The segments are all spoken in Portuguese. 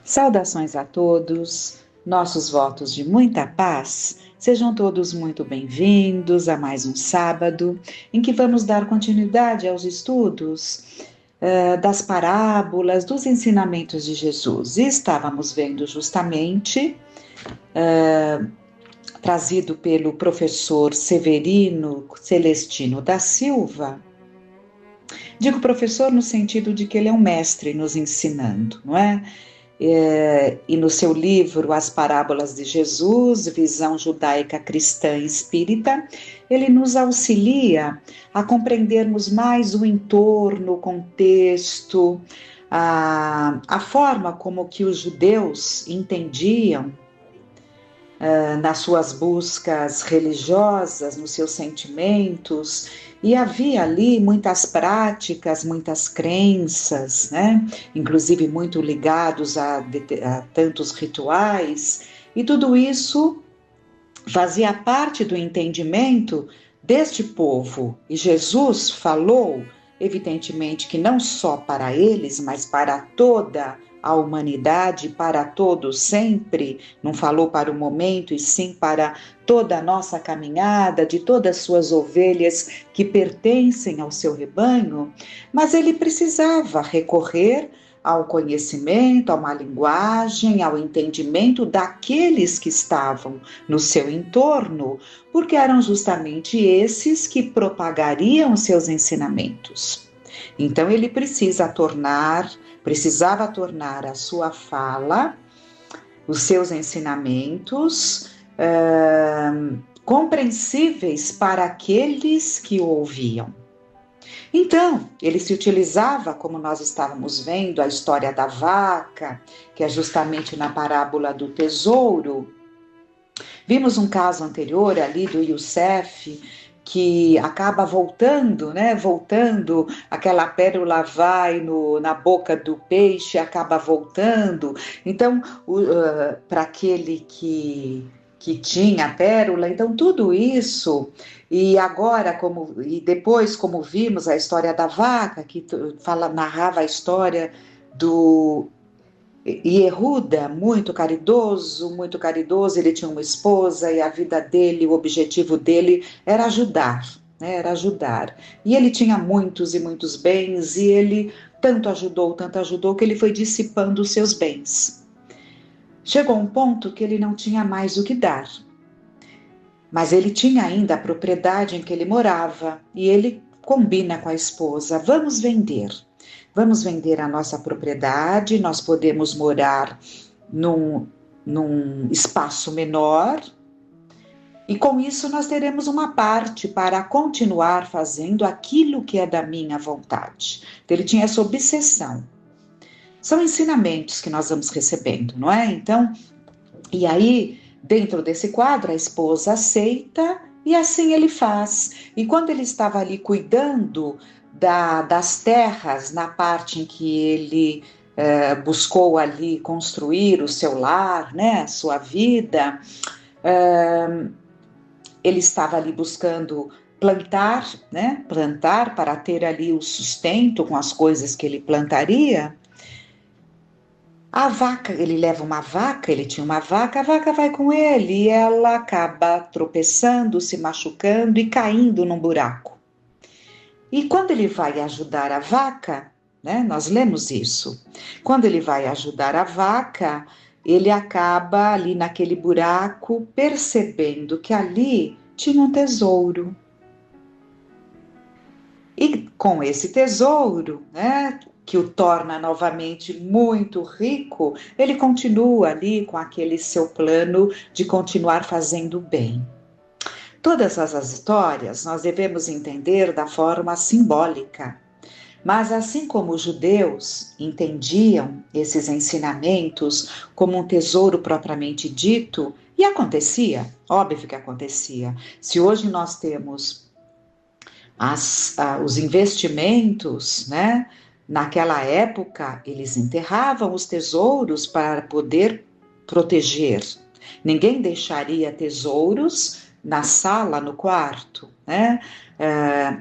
Saudações a todos, nossos votos de muita paz, sejam todos muito bem-vindos a mais um sábado em que vamos dar continuidade aos estudos das parábolas, dos ensinamentos de Jesus. E estávamos vendo justamente, trazido pelo professor Severino Celestino da Silva. Digo professor no sentido de que ele é um mestre nos ensinando, não é? E no seu livro As Parábolas de Jesus, Visão Judaica Cristã e Espírita, ele nos auxilia a compreendermos mais o entorno, o contexto, a forma como que os judeus entendiam nas suas buscas religiosas, nos seus sentimentos, e havia ali muitas práticas, muitas crenças, né? Inclusive muito ligados a tantos rituais, e tudo isso fazia parte do entendimento deste povo. E Jesus falou, evidentemente, que não só para eles, mas para toda a humanidade, para todos sempre, não falou para o momento, e sim para toda a nossa caminhada, de todas as suas ovelhas que pertencem ao seu rebanho, mas ele precisava recorrer ao conhecimento, a uma linguagem, ao entendimento daqueles que estavam no seu entorno, porque eram justamente esses que propagariam seus ensinamentos. Então ele precisava tornar a sua fala, os seus ensinamentos, compreensíveis para aqueles que o ouviam. Então, ele se utilizava, como nós estávamos vendo, a história da vaca, que é justamente na parábola do tesouro. Vimos um caso anterior ali do Youssef, que acaba voltando, aquela pérola vai na boca do peixe, acaba voltando. Então, para aquele que tinha a pérola, então tudo isso, e agora, depois, como vimos a história da vaca, que narrava a história do Yehuda, muito caridoso, ele tinha uma esposa e a vida dele, o objetivo dele era ajudar, né? Era ajudar. E ele tinha muitos e muitos bens, e ele tanto ajudou, que ele foi dissipando os seus bens. Chegou um ponto que ele não tinha mais o que dar, mas ele tinha ainda a propriedade em que ele morava, e ele combina com a esposa: vamos vender a nossa propriedade, nós podemos morar num espaço menor, e com isso nós teremos uma parte para continuar fazendo aquilo que é da minha vontade. Então, ele tinha essa obsessão. São ensinamentos que nós vamos recebendo, não é? Então, e aí, dentro desse quadro, a esposa aceita e assim ele faz. E quando ele estava ali cuidando das terras, na parte em que ele buscou ali construir o seu lar, né, a sua vida, ele estava ali buscando plantar para ter ali o sustento com as coisas que ele plantaria. A vaca, ele leva uma vaca, ele tinha uma vaca, a vaca vai com ele e ela acaba tropeçando, se machucando e caindo num buraco. E quando ele vai ajudar a vaca, né, nós lemos isso, quando ele vai ajudar a vaca, ele acaba ali naquele buraco percebendo que ali tinha um tesouro. E com esse tesouro, né, que o torna novamente muito rico, ele continua ali com aquele seu plano de continuar fazendo bem. Todas essas histórias nós devemos entender da forma simbólica. Mas assim como os judeus entendiam esses ensinamentos como um tesouro propriamente dito, e acontecia, óbvio que acontecia. Se hoje nós temos os investimentos, né? Naquela época, eles enterravam os tesouros para poder proteger. Ninguém deixaria tesouros na sala, no quarto, né?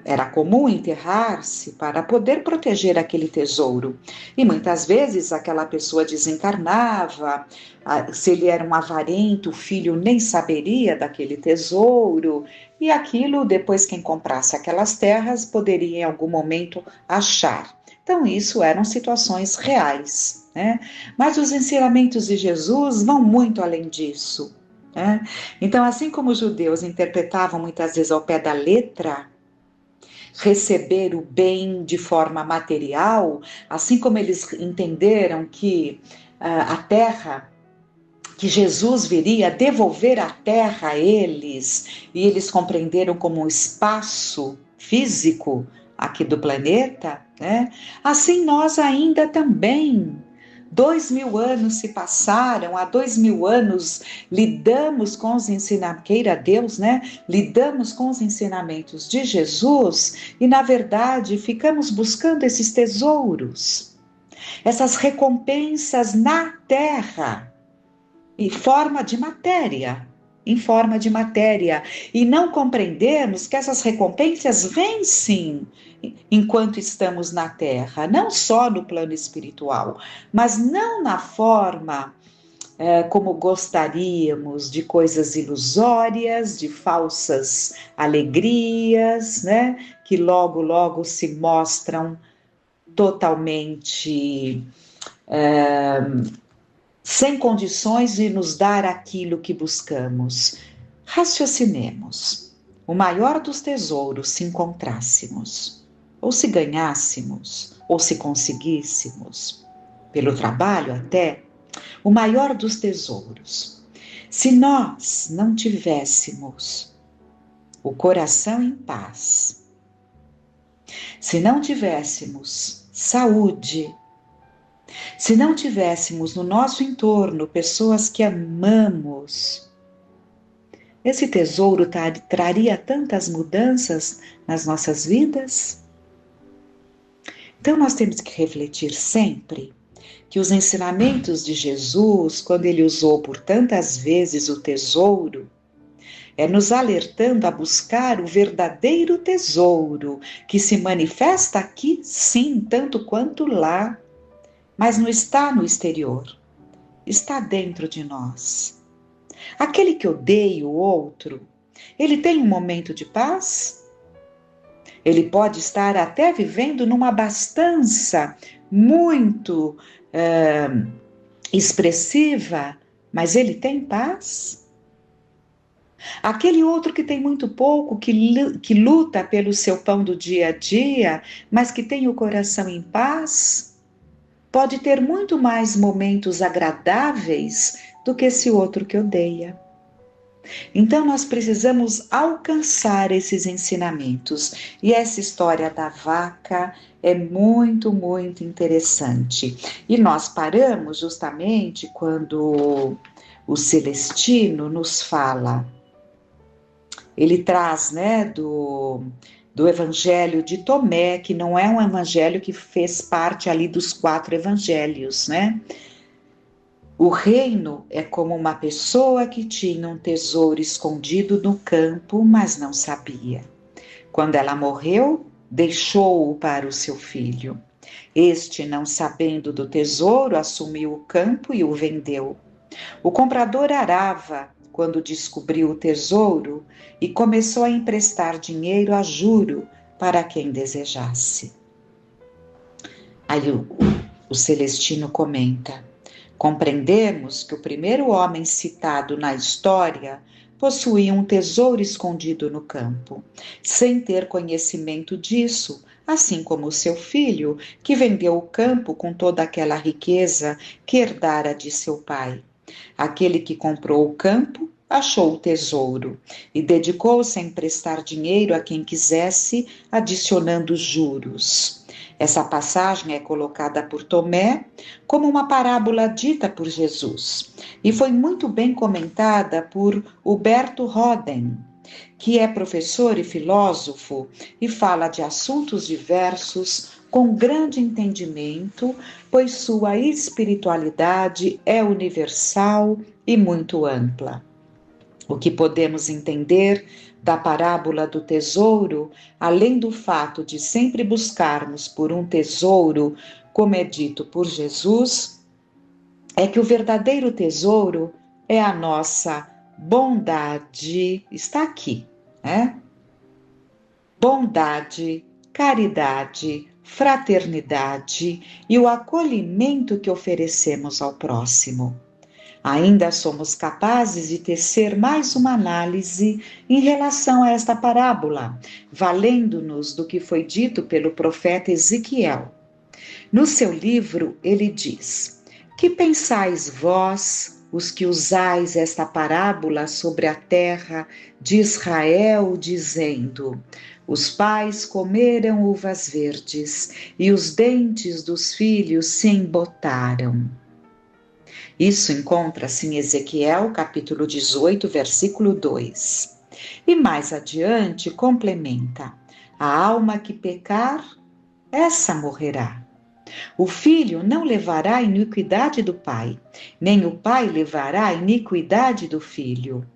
Era comum enterrar-se para poder proteger aquele tesouro. E muitas vezes aquela pessoa desencarnava, se ele era um avarento, o filho nem saberia daquele tesouro, e aquilo, depois quem comprasse aquelas terras, poderia em algum momento achar. Então, isso eram situações reais, né? Mas os ensinamentos de Jesus vão muito além disso. Então, assim como os judeus interpretavam muitas vezes ao pé da letra, receber o bem de forma material, assim como eles entenderam que a terra, que Jesus viria devolver a terra a eles, e eles compreenderam como um espaço físico aqui do planeta, né? Assim nós ainda também. 2000 anos se passaram, há 2000 anos lidamos com os ensinamentos, queira Deus, né? Lidamos com os ensinamentos de Jesus e, na verdade, ficamos buscando esses tesouros, essas recompensas na terra, em forma de matéria, e não compreendemos que essas recompensas vêm sim enquanto estamos na Terra, não só no plano espiritual, mas não na forma como gostaríamos, de coisas ilusórias, de falsas alegrias, né, que logo, logo se mostram totalmente sem condições de nos dar aquilo que buscamos. Raciocinemos. O maior dos tesouros, se encontrássemos, ou se ganhássemos, ou se conseguíssemos, pelo trabalho até, o maior dos tesouros. Se nós não tivéssemos o coração em paz, se não tivéssemos saúde, se não tivéssemos no nosso entorno pessoas que amamos, esse tesouro traria tantas mudanças nas nossas vidas? Então nós temos que refletir sempre que os ensinamentos de Jesus, quando ele usou por tantas vezes o tesouro, nos alertando a buscar o verdadeiro tesouro, que se manifesta aqui, sim, tanto quanto lá, mas não está no exterior, está dentro de nós. Aquele que odeia o outro, ele tem um momento de paz? Ele pode estar até vivendo numa abastança muito expressiva, mas ele tem paz? Aquele outro que tem muito pouco, que luta pelo seu pão do dia a dia, mas que tem o coração em paz, pode ter muito mais momentos agradáveis do que esse outro que odeia. Então nós precisamos alcançar esses ensinamentos. E essa história da vaca é muito, muito interessante. E nós paramos justamente quando o Celestino nos fala. Ele traz, né, do Evangelho de Tomé, que não é um evangelho que fez parte ali dos 4 evangelhos, né? O reino é como uma pessoa que tinha um tesouro escondido no campo, mas não sabia. Quando ela morreu, deixou-o para o seu filho. Este, não sabendo do tesouro, assumiu o campo e o vendeu. O comprador arava quando descobriu o tesouro e começou a emprestar dinheiro a juro para quem desejasse. Aí o Celestino comenta: compreendemos que o primeiro homem citado na história possuía um tesouro escondido no campo, sem ter conhecimento disso, assim como o seu filho, que vendeu o campo com toda aquela riqueza que herdara de seu pai. Aquele que comprou o campo achou o tesouro e dedicou-se a emprestar dinheiro a quem quisesse, adicionando juros. Essa passagem é colocada por Tomé como uma parábola dita por Jesus e foi muito bem comentada por Huberto Roden, que é professor e filósofo e fala de assuntos diversos com grande entendimento, pois sua espiritualidade é universal e muito ampla. O que podemos entender da parábola do tesouro, além do fato de sempre buscarmos por um tesouro, como é dito por Jesus, é que o verdadeiro tesouro é a nossa bondade, está aqui, né? Bondade, caridade, fraternidade e o acolhimento que oferecemos ao próximo. Ainda somos capazes de tecer mais uma análise em relação a esta parábola, valendo-nos do que foi dito pelo profeta Ezequiel. No seu livro, ele diz: Que pensais vós, os que usais esta parábola sobre a terra de Israel, dizendo: Os pais comeram uvas verdes e os dentes dos filhos se embotaram. Isso encontra-se em Ezequiel, capítulo 18, versículo 2. E mais adiante complementa: A alma que pecar, essa morrerá. O filho não levará a iniquidade do pai, nem o pai levará a iniquidade do filho.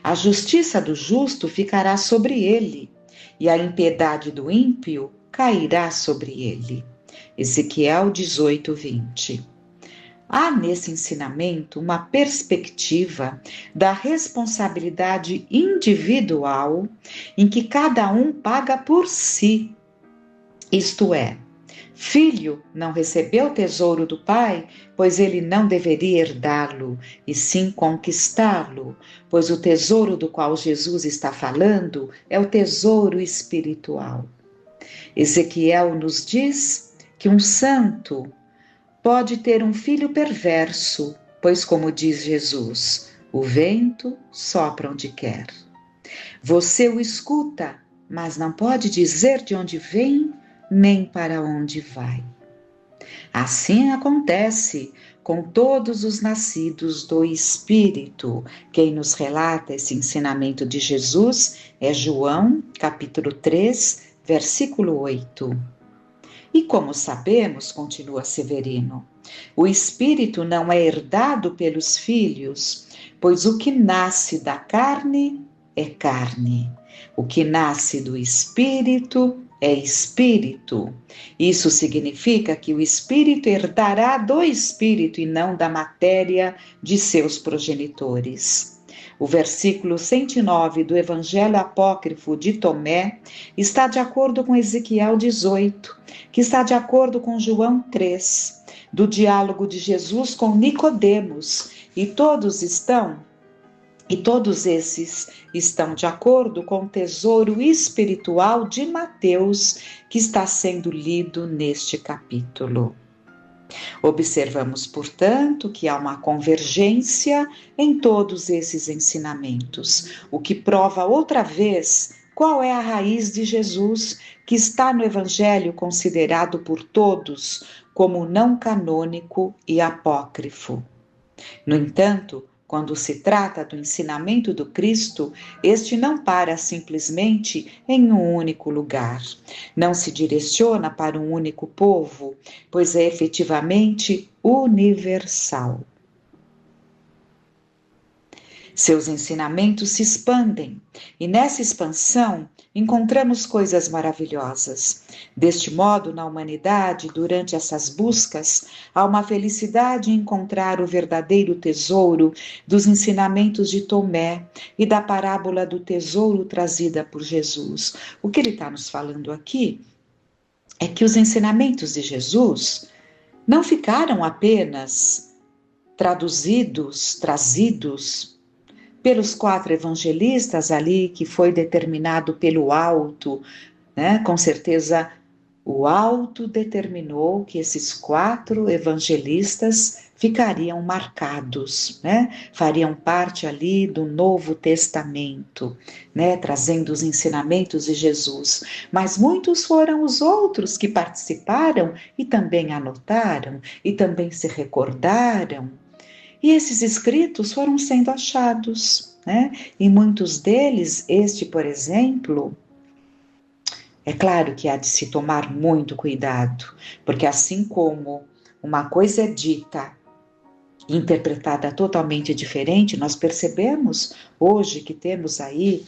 A justiça do justo ficará sobre ele, e a impiedade do ímpio cairá sobre ele. Ezequiel 18, 20. Há nesse ensinamento uma perspectiva da responsabilidade individual em que cada um paga por si. Isto é, filho não recebeu o tesouro do pai, pois ele não deveria herdá-lo, e sim conquistá-lo, pois o tesouro do qual Jesus está falando é o tesouro espiritual. Ezequiel nos diz que um santo pode ter um filho perverso, pois, como diz Jesus, o vento sopra onde quer. Você o escuta, mas não pode dizer de onde vem nem para onde vai. Assim acontece com todos os nascidos do Espírito. Quem nos relata esse ensinamento de Jesus é João, capítulo 3, versículo 8. E como sabemos, continua Severino, o Espírito não é herdado pelos filhos, pois o que nasce da carne é carne. O que nasce do Espírito é Espírito. Isso significa que o Espírito herdará do Espírito e não da matéria de seus progenitores. O versículo 109 do Evangelho Apócrifo de Tomé está de acordo com Ezequiel 18, que está de acordo com João 3, do diálogo de Jesus com Nicodemos, e todos esses estão de acordo com o tesouro espiritual de Mateus, que está sendo lido neste capítulo. Observamos, portanto, que há uma convergência em todos esses ensinamentos, o que prova outra vez qual é a raiz de Jesus, que está no Evangelho considerado por todos como não canônico e apócrifo. No entanto, quando se trata do ensinamento do Cristo, este não para simplesmente em um único lugar. Não se direciona para um único povo, pois é efetivamente universal. Seus ensinamentos se expandem, e nessa expansão encontramos coisas maravilhosas. Deste modo, na humanidade, durante essas buscas, há uma felicidade em encontrar o verdadeiro tesouro dos ensinamentos de Tomé e da parábola do tesouro trazida por Jesus. O que ele está nos falando aqui é que os ensinamentos de Jesus não ficaram apenas trazidos pelos 4 evangelistas ali, que foi determinado pelo alto, né? Com certeza o alto determinou que esses 4 evangelistas ficariam marcados, né? Fariam parte ali do Novo Testamento, né? Trazendo os ensinamentos de Jesus. Mas muitos foram os outros que participaram e também anotaram e também se recordaram. E esses escritos foram sendo achados, né? E muitos deles, este, por exemplo, é claro que há de se tomar muito cuidado, porque assim como uma coisa é dita, interpretada totalmente diferente, nós percebemos hoje que temos aí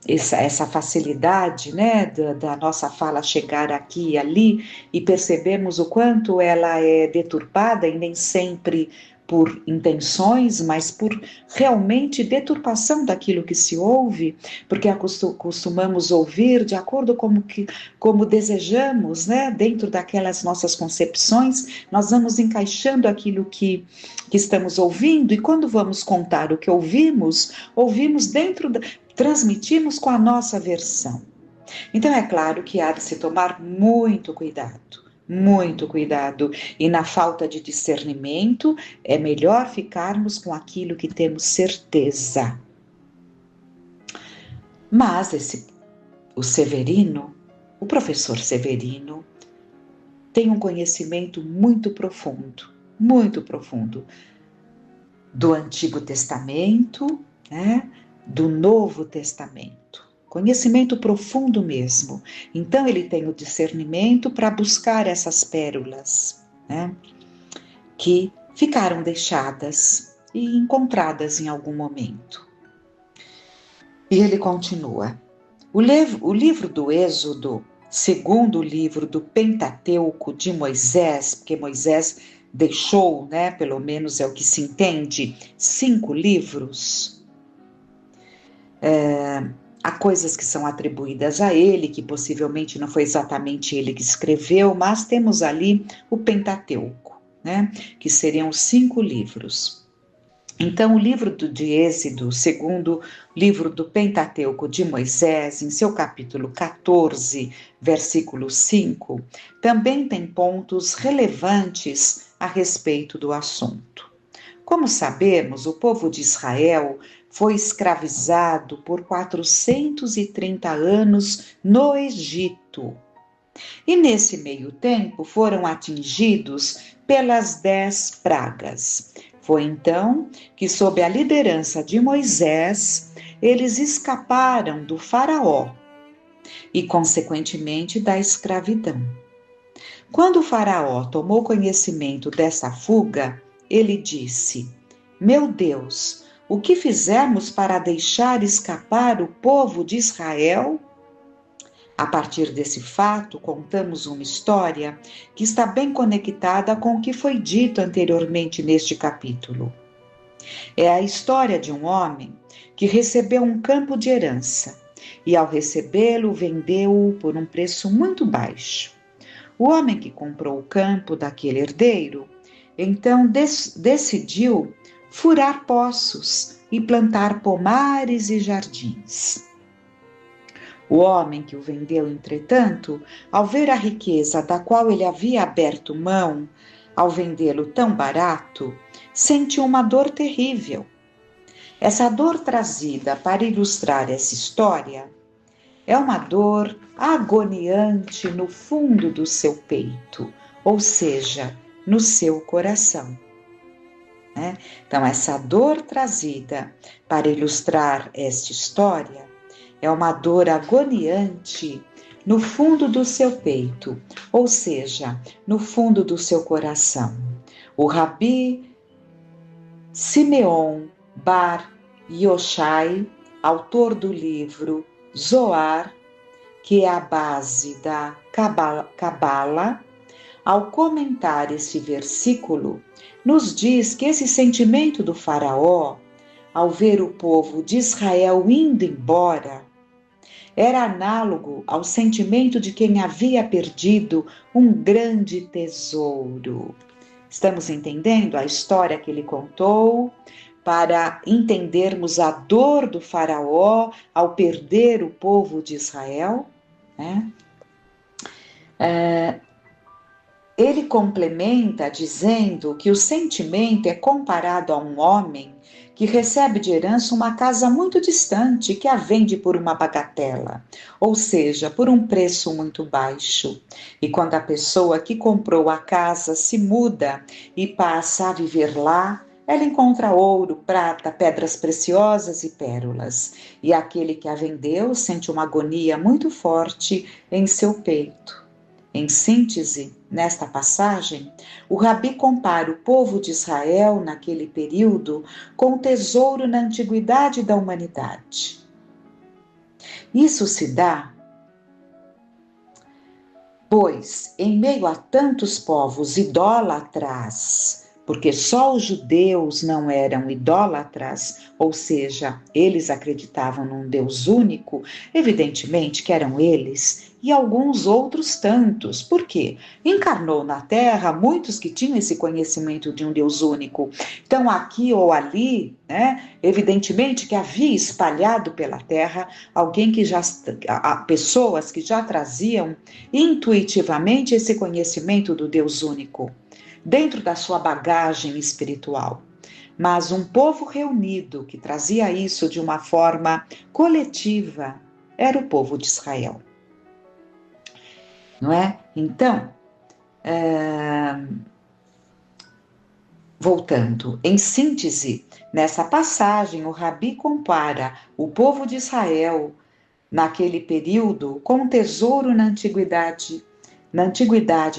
essa facilidade, né, da nossa fala chegar aqui e ali, e percebemos o quanto ela é deturpada, e nem sempre por intenções, mas por realmente deturpação daquilo que se ouve, porque costumamos ouvir de acordo como desejamos, né, dentro daquelas nossas concepções, nós vamos encaixando aquilo que estamos ouvindo, e quando vamos contar o que ouvimos transmitimos com a nossa versão. Então é claro que há de se tomar muito cuidado, e na falta de discernimento é melhor ficarmos com aquilo que temos certeza. Mas o professor Severino, tem um conhecimento muito profundo do Antigo Testamento, né, do Novo Testamento. Conhecimento profundo mesmo. Então ele tem o discernimento para buscar essas pérolas, né, que ficaram deixadas e encontradas em algum momento. E ele continua. O livro do Êxodo, segundo livro do Pentateuco de Moisés, porque Moisés deixou, né, pelo menos é o que se entende, 5 livros. Há coisas que são atribuídas a ele, que possivelmente não foi exatamente ele que escreveu, mas temos ali o Pentateuco, né, que seriam os 5 livros. Então, o livro de Êxodo, segundo livro do Pentateuco de Moisés, em seu capítulo 14, versículo 5, também tem pontos relevantes a respeito do assunto. Como sabemos, o povo de Israel foi escravizado por 430 anos no Egito. E nesse meio tempo foram atingidos pelas 10 pragas. Foi então que, sob a liderança de Moisés, eles escaparam do faraó e, consequentemente, da escravidão. Quando o faraó tomou conhecimento dessa fuga, ele disse: Meu Deus, o que fizemos para deixar escapar o povo de Israel? A partir desse fato, contamos uma história que está bem conectada com o que foi dito anteriormente neste capítulo. É a história de um homem que recebeu um campo de herança e, ao recebê-lo, vendeu-o por um preço muito baixo. O homem que comprou o campo daquele herdeiro, então decidiu furar poços e plantar pomares e jardins. O homem que o vendeu, entretanto, ao ver a riqueza da qual ele havia aberto mão, ao vendê-lo tão barato, sentiu uma dor terrível. Essa dor trazida para ilustrar essa história é uma dor agoniante no fundo do seu peito, ou seja, no seu coração. Então, essa dor trazida para ilustrar esta história é uma dor agoniante no fundo do seu peito, ou seja, no fundo do seu coração. O Rabi Simeon Bar Yochai, autor do livro Zoar, que é a base da Cabala, ao comentar esse versículo, nos diz que esse sentimento do faraó, ao ver o povo de Israel indo embora, era análogo ao sentimento de quem havia perdido um grande tesouro. Estamos entendendo a história que ele contou para entendermos a dor do faraó ao perder o povo de Israel, né? Ele complementa dizendo que o sentimento é comparado a um homem que recebe de herança uma casa muito distante que a vende por uma bagatela, ou seja, por um preço muito baixo. E quando a pessoa que comprou a casa se muda e passa a viver lá, ela encontra ouro, prata, pedras preciosas e pérolas. E aquele que a vendeu sente uma agonia muito forte em seu peito. Em síntese, nesta passagem, o Rabi compara o povo de Israel naquele período com o tesouro na antiguidade da humanidade. Isso se dá, pois, em meio a tantos povos idólatras, porque só os judeus não eram idólatras, ou seja, eles acreditavam num Deus único, evidentemente que eram eles e alguns outros tantos. Por quê? Encarnou na Terra muitos que tinham esse conhecimento de um Deus único. Então, aqui ou ali, evidentemente que havia espalhado pela Terra alguém que já, pessoas que já traziam intuitivamente esse conhecimento do Deus único dentro da sua bagagem espiritual. Mas um povo reunido que trazia isso de uma forma coletiva era o povo de Israel. Não é? Então, voltando, em síntese, nessa passagem o Rabi compara o povo de Israel naquele período com um tesouro na antiguidade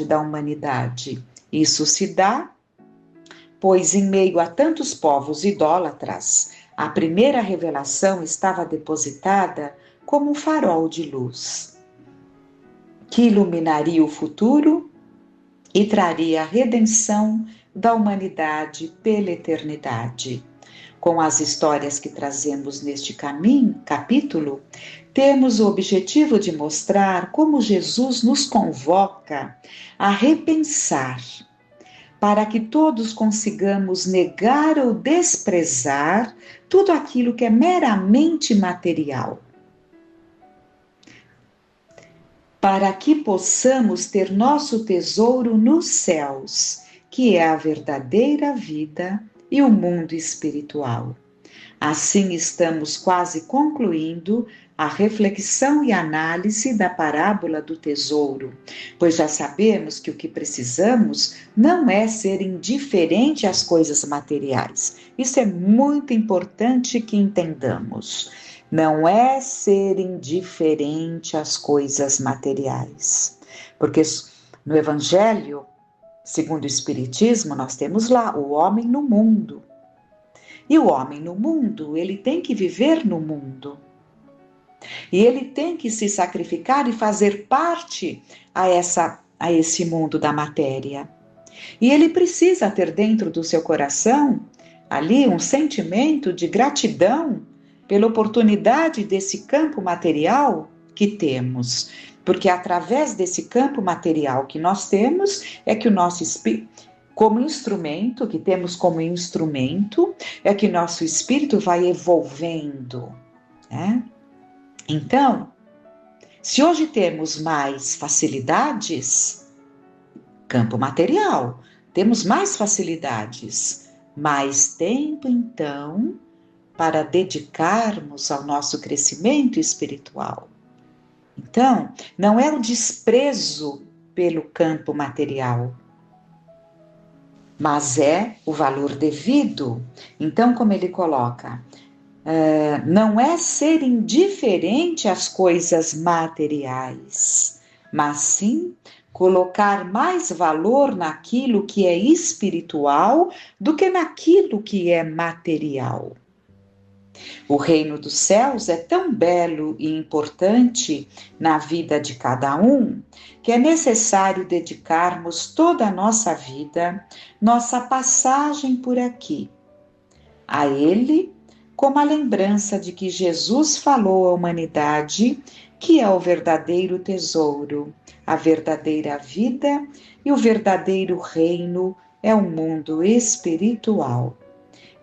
da humanidade. Isso se dá, pois em meio a tantos povos idólatras, a primeira revelação estava depositada como um farol de luz, que iluminaria o futuro e traria a redenção da humanidade pela eternidade. Com as histórias que trazemos neste capítulo, temos o objetivo de mostrar como Jesus nos convoca a repensar, para que todos consigamos negar ou desprezar tudo aquilo que é meramente material, para que possamos ter nosso tesouro nos céus, que é a verdadeira vida e o mundo espiritual. Assim estamos quase concluindo a reflexão e análise da parábola do tesouro, pois já sabemos que o que precisamos não é ser indiferente às coisas materiais. Isso é muito importante que entendamos. Não é ser indiferente às coisas materiais, porque no Evangelho, segundo o Espiritismo, nós temos lá o homem no mundo. E o homem no mundo, ele tem que viver no mundo. E ele tem que se sacrificar e fazer parte a esse mundo da matéria. E ele precisa ter dentro do seu coração ali um sentimento de gratidão pela oportunidade desse campo material que temos. Porque através desse campo material que nós temos, é que o nosso espírito, como instrumento, que temos como instrumento, é que nosso espírito vai evolvendo, né? Então, se hoje temos mais facilidades, campo material, temos mais facilidades, mais tempo, então, para dedicarmos ao nosso crescimento espiritual. Então, não é o desprezo pelo campo material, mas é o valor devido. Então, como ele coloca, não é ser indiferente às coisas materiais, mas sim colocar mais valor naquilo que é espiritual do que naquilo que é material. O reino dos céus é tão belo e importante na vida de cada um, que é necessário dedicarmos toda a nossa vida, nossa passagem por aqui, a ele, como a lembrança de que Jesus falou à humanidade, que é o verdadeiro tesouro, a verdadeira vida e o verdadeiro reino é o mundo espiritual.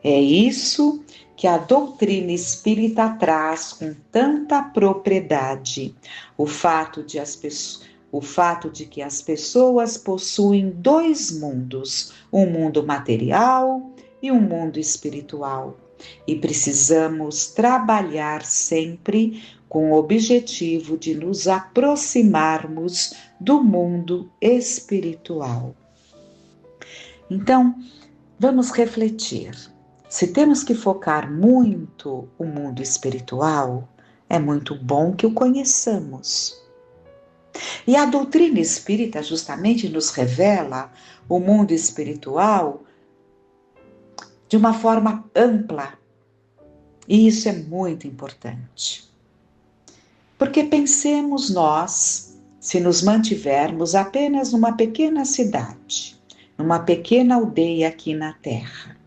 É isso que a doutrina espírita traz com tanta propriedade, o fato de que as pessoas possuem dois mundos, um mundo material e um mundo espiritual. E precisamos trabalhar sempre com o objetivo de nos aproximarmos do mundo espiritual. Então, vamos refletir. Se temos que focar muito o mundo espiritual, é muito bom que o conheçamos. E a doutrina espírita justamente nos revela o mundo espiritual de uma forma ampla. E isso é muito importante. Porque pensemos nós, se nos mantivermos apenas numa pequena cidade, numa pequena aldeia aqui na Terra,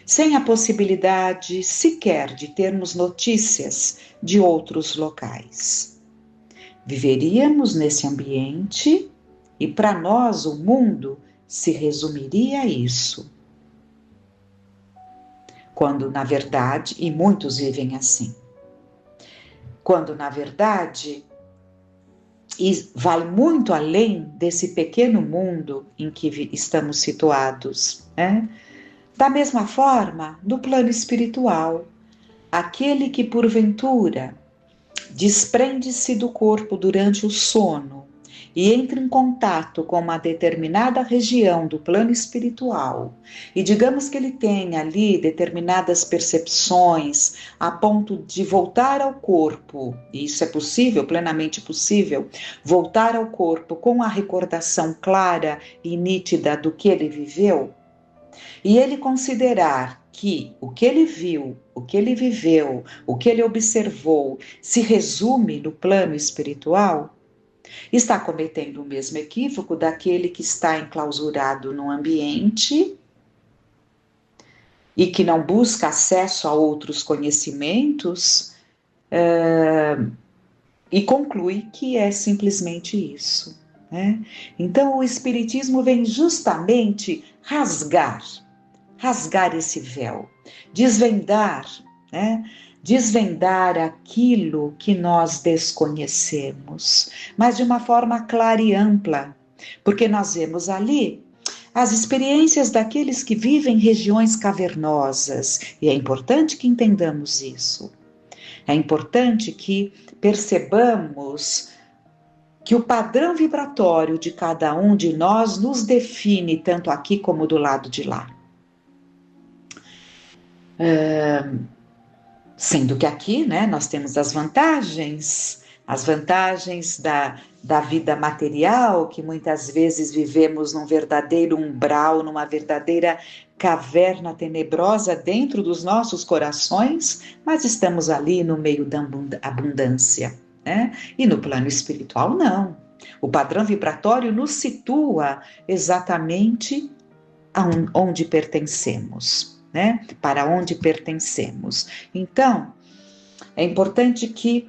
sem a possibilidade sequer de termos notícias de outros locais. Viveríamos nesse ambiente e para nós o mundo se resumiria a isso. Quando na verdade, e muitos vivem assim, quando na verdade vai muito além desse pequeno mundo em que estamos situados, né? Da mesma forma, no plano espiritual, aquele que porventura desprende-se do corpo durante o sono e entra em contato com uma determinada região do plano espiritual, e digamos que ele tenha ali determinadas percepções a ponto de voltar ao corpo, e isso é possível, plenamente possível, voltar ao corpo com a recordação clara e nítida do que ele viveu, e ele considerar que o que ele viu, o que ele viveu, o que ele observou se resume no plano espiritual, está cometendo o mesmo equívoco daquele que está enclausurado num ambiente e que não busca acesso a outros conhecimentos e conclui que é simplesmente isso, né? Então o Espiritismo vem justamente rasgar esse véu, desvendar, né? Desvendar aquilo que nós desconhecemos, mas de uma forma clara e ampla, porque nós vemos ali as experiências daqueles que vivem em regiões cavernosas, e é importante que entendamos isso. É importante que percebamos que o padrão vibratório de cada um de nós nos define tanto aqui como do lado de lá. Sendo que aqui, né, nós temos as vantagens da vida material, que muitas vezes vivemos num verdadeiro umbral, numa verdadeira caverna tenebrosa dentro dos nossos corações, mas estamos ali no meio da abundância, né? E no plano espiritual, não. O padrão vibratório nos situa exatamente onde pertencemos, né? Para onde pertencemos. Então, é importante que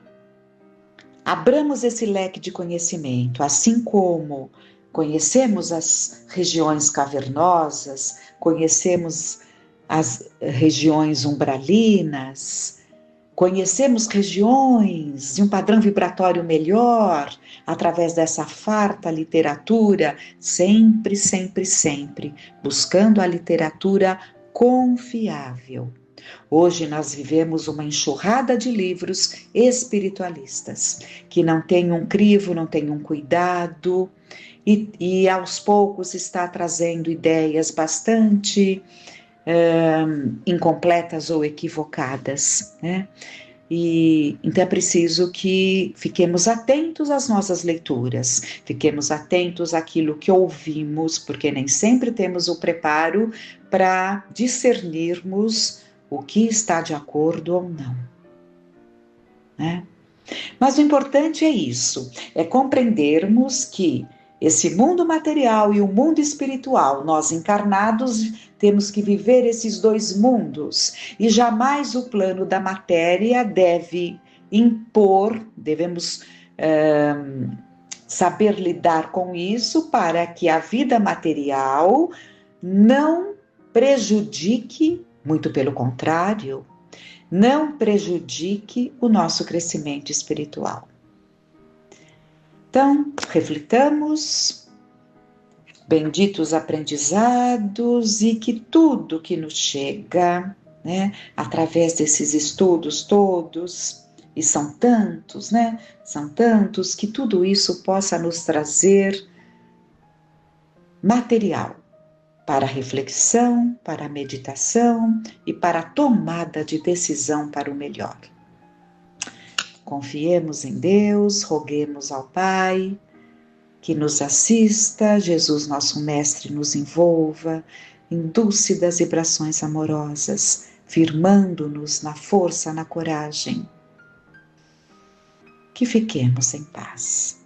abramos esse leque de conhecimento, assim como conhecemos as regiões cavernosas, conhecemos as regiões umbralinas, conhecemos regiões de um padrão vibratório melhor, através dessa farta literatura, sempre, sempre, sempre, buscando a literatura confiável. Hoje nós vivemos uma enxurrada de livros espiritualistas, que não têm um crivo, não têm um cuidado, e aos poucos está trazendo ideias bastante incompletas ou equivocadas, né? E então é preciso que fiquemos atentos às nossas leituras, fiquemos atentos àquilo que ouvimos, porque nem sempre temos o preparo para discernirmos o que está de acordo ou não, né? Mas o importante é isso, é compreendermos que esse mundo material e o mundo espiritual, nós encarnados temos que viver esses dois mundos, e jamais o plano da matéria deve impor, devemos saber lidar com isso para que a vida material não prejudique, muito pelo contrário, não prejudique o nosso crescimento espiritual. Então, reflitamos, benditos aprendizados, e que tudo que nos chega, né, através desses estudos todos, e são tantos, né, são tantos, que tudo isso possa nos trazer material para a reflexão, para a meditação e para a tomada de decisão para o melhor. Confiemos em Deus, roguemos ao Pai que nos assista, Jesus, nosso Mestre, nos envolva em dúlcidas vibrações amorosas, firmando-nos na força, na coragem. que fiquemos em paz.